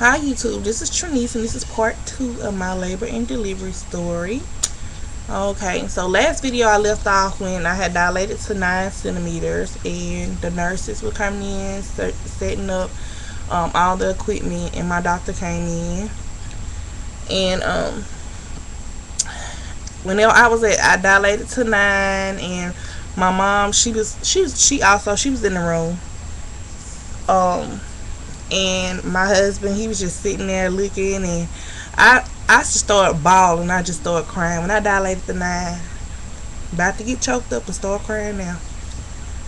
Hi YouTube, this is Trinice and this is part 2 of my labor and delivery story. Okay, so last video I left off when I had dilated to 9 centimeters and the nurses were coming in, setting up all the equipment, and my doctor came in. And when I dilated to 9, and my mom, she was in the room. And my husband, he was just sitting there looking, and I just started bawling. I just started crying when I dilated to 9. About to get choked up and start crying now.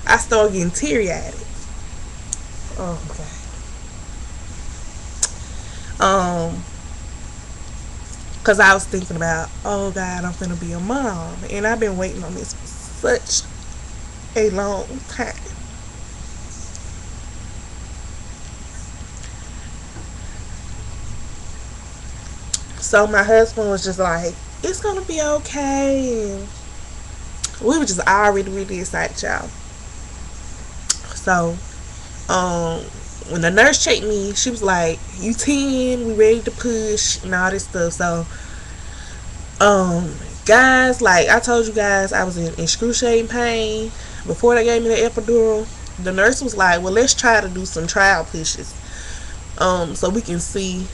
I started getting teary-eyed. Oh, okay. Because I was thinking about, oh God, I'm finna be a mom, and I've been waiting on this for such a long time. So my husband was just like, it's gonna be okay. We were just already really excited, y'all. So, when the nurse checked me, she was like, you 10, we ready to push, and all this stuff. So, guys, like I told you guys, I was in excruciating pain. Before they gave me the epidural, the nurse was like, well, let's try to do some trial pushes, so we can see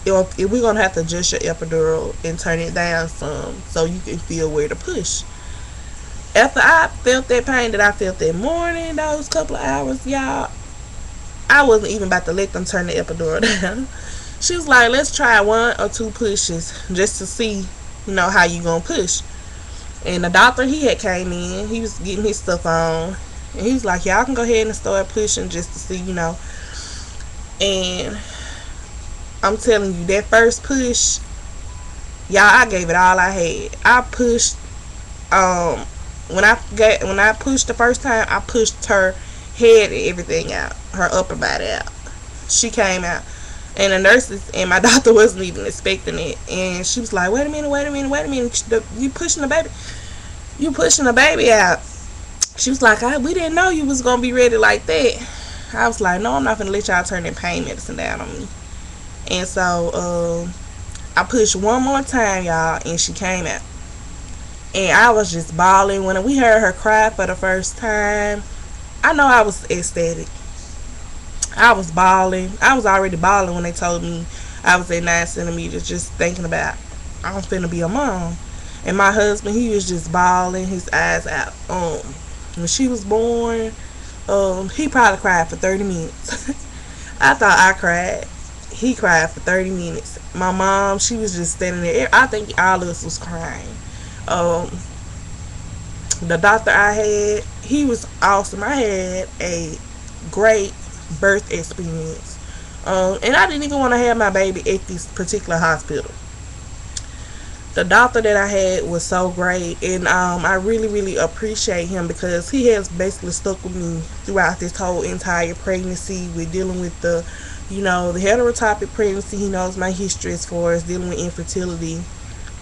if we're gonna have to adjust your epidural and turn it down some so you can feel where to push. After I felt that pain that I felt that morning, those couple of hours, y'all, I wasn't even about to let them turn the epidural down. She was like, let's try 1 or 2 pushes just to see, how you gonna push. And the doctor, he had came in, he was getting his stuff on, and he was like, y'all can go ahead and start pushing just to see, and I'm telling you, that first push, y'all, I gave it all I had. I pushed, when I pushed the first time, I pushed her head and everything out, her upper body out. She came out, and the nurses and my doctor wasn't even expecting it, and she was like, wait a minute, you pushing the baby out. She was like, we didn't know you was gonna be ready like that. I was like, no, I'm not gonna let y'all turn that pain medicine down on me. And so I pushed one more time, y'all, and she came out. And I was just bawling. When we heard her cry for the first time, I know I was ecstatic. I was bawling. I was already bawling when they told me I was at 9 centimeters, just thinking about I'm finna be a mom. And my husband, he was just bawling his eyes out. When she was born, he probably cried for 30 minutes. I thought I cried. He cried for 30 minutes. My mom, she was just standing there. I think all of us was crying. The doctor I had, he was awesome. I had a great birth experience. And I didn't even want to have my baby at this particular hospital. The doctor that I had was so great, and I really, really appreciate him because he has basically stuck with me throughout this whole entire pregnancy. We're dealing with the heterotopic pregnancy. He knows my history as far as dealing with infertility.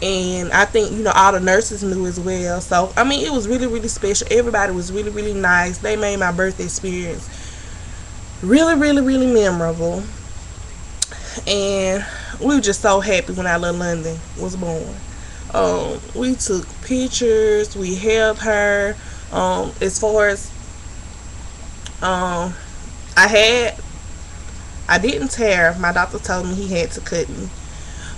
And I think, all the nurses knew as well. So, I mean, it was really, really special. Everybody was really, really nice. They made my birth experience really, really, really memorable. And we were just so happy when our little London was born. We took pictures. We held her. As far as, I didn't tear. My doctor told me he had to cut me.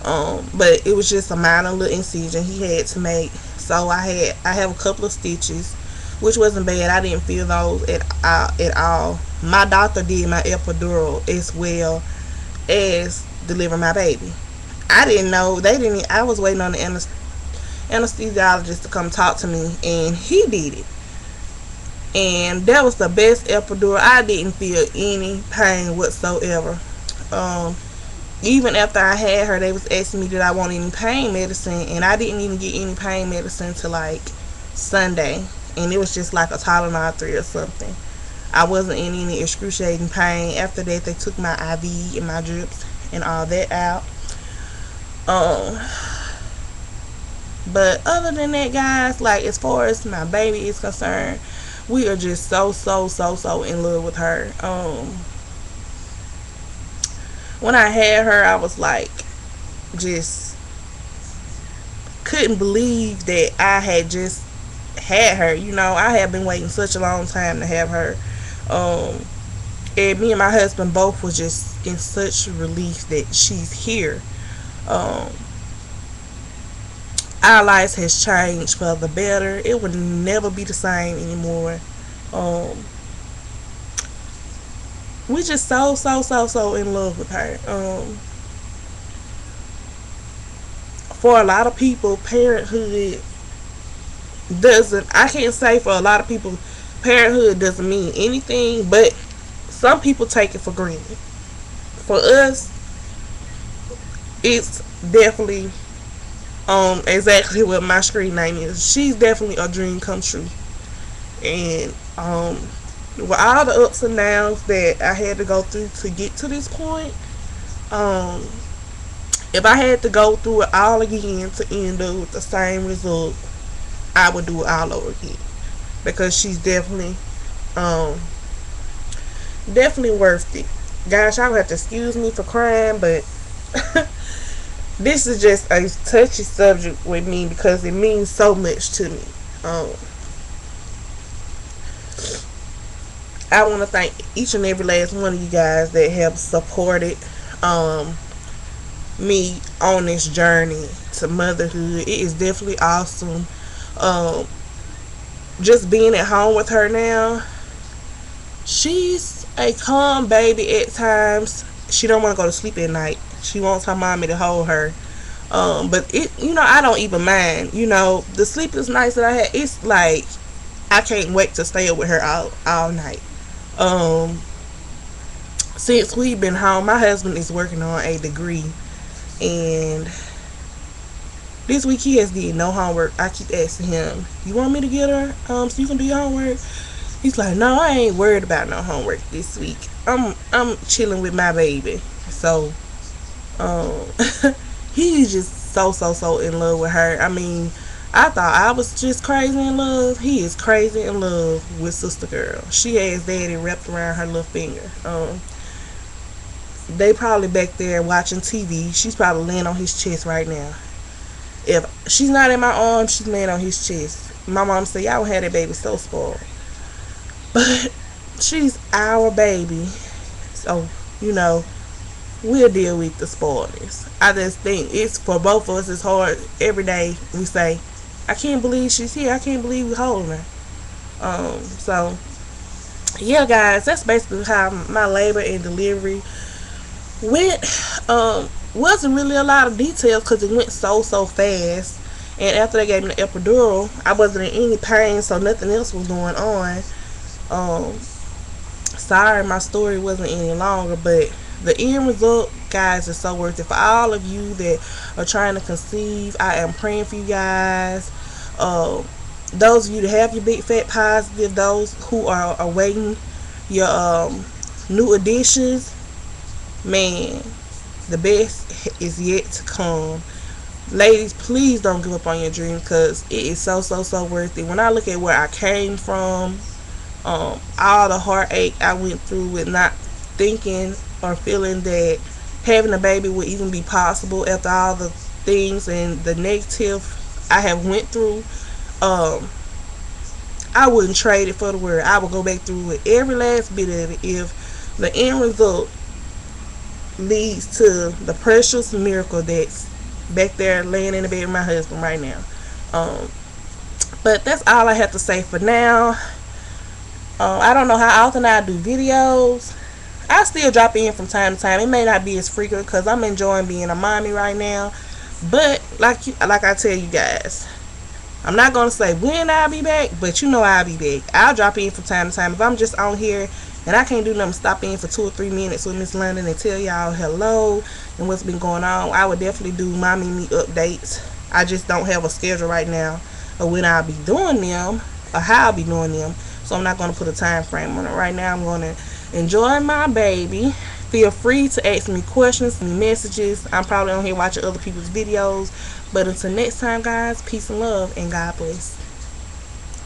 But it was just a minor little incision he had to make. So I have a couple of stitches, which wasn't bad. I didn't feel those at all. My doctor did my epidural as well as deliver my baby. I didn't know. I was waiting on the anesthesiologist to come talk to me, and he did it. And that was the best epidural. I didn't feel any pain whatsoever. Even after I had her, they was asking me did I want any pain medicine, and I didn't even get any pain medicine till like Sunday, and it was just like a Tylenol 3 or something. I wasn't in any excruciating pain. After that, they took my IV and my drips and all that out. But other than that, guys, like as far as my baby is concerned, we are just so in love with her. When I had her, I was like, just couldn't believe that I had just had her. You know, I had been waiting such a long time to have her. Um, and me and my husband both was just in such relief that she's here. Um, our lives has changed for the better. It would never be the same anymore. Um, we just so in love with her. For a lot of people, parenthood doesn't. I can't say for a lot of people, parenthood doesn't mean anything, but some people take it for granted. For us, it's definitely exactly what my screen name is. She's definitely a dream come true. And with all the ups and downs that I had to go through to get to this point, um, if I had to go through it all again to end up with the same result, I would do it all over again. Because she's um, definitely worth it. Gosh, I would have to excuse me for crying, but this is just a touchy subject with me because it means so much to me. Um, I want to thank each and every last one of you guys that have supported um, me on this journey to motherhood. It is definitely awesome. Um, just being at home with her now, she's a calm baby at times. She don't want to go to sleep at night. She wants her mommy to hold her. But I don't even mind. The sleepless nights that I had, it's like I can't wait to stay up with her all night. Um, since we've been home, my husband is working on a degree, and this week he has did no homework. I keep asking him, "You want me to get her so you can do your homework?" He's like, "No, I ain't worried about no homework this week. I'm chilling with my baby." So, um, he's just so in love with her. I mean, I thought I was just crazy in love. He is crazy in love with sister girl. She has daddy wrapped around her little finger. They probably back there watching TV. She's probably laying on his chest right now. If she's not in my arms, she's laying on his chest. My mom said, "Y'all had that baby so spoiled." But she's our baby. So, we'll deal with the spoilers. I just think it's for both of us. It's hard every day. We say, "I can't believe she's here. I can't believe we're holding her." So yeah, guys, that's basically how my labor and delivery went. Wasn't really a lot of details because it went so fast. And after they gave me the epidural, I wasn't in any pain, so nothing else was going on. Sorry, my story wasn't any longer, but the end result, guys, is so worth it. For all of you that are trying to conceive, I am praying for you guys. Those of you that have your big fat positive, those who are awaiting your new additions, man, the best is yet to come. Ladies, please don't give up on your dream because it is so worth it. When I look at where I came from, all the heartache I went through with not thinking or feeling that having a baby would even be possible after all the things and the negative I have went through, I wouldn't trade it for the world. I would go back through with every last bit of it if the end result leads to the precious miracle that's back there laying in the bed with my husband right now. But that's all I have to say for now. I don't know how often I do videos. I still drop in from time to time. It may not be as frequent because I'm enjoying being a mommy right now. But like I tell you guys, I'm not gonna say when I'll be back, but I'll be back. I'll drop in from time to time. If I'm just on here and I can't do nothing, stop in for 2 or 3 minutes with Miss London and tell y'all hello and what's been going on. I would definitely do mommy me updates. I just don't have a schedule right now of when I'll be doing them or how I'll be doing them. So I'm not gonna put a time frame on it right now. I'm gonna enjoy my baby. Feel free to ask me questions, me messages. I'm probably on here watching other people's videos. But until next time, guys, peace and love, and God bless.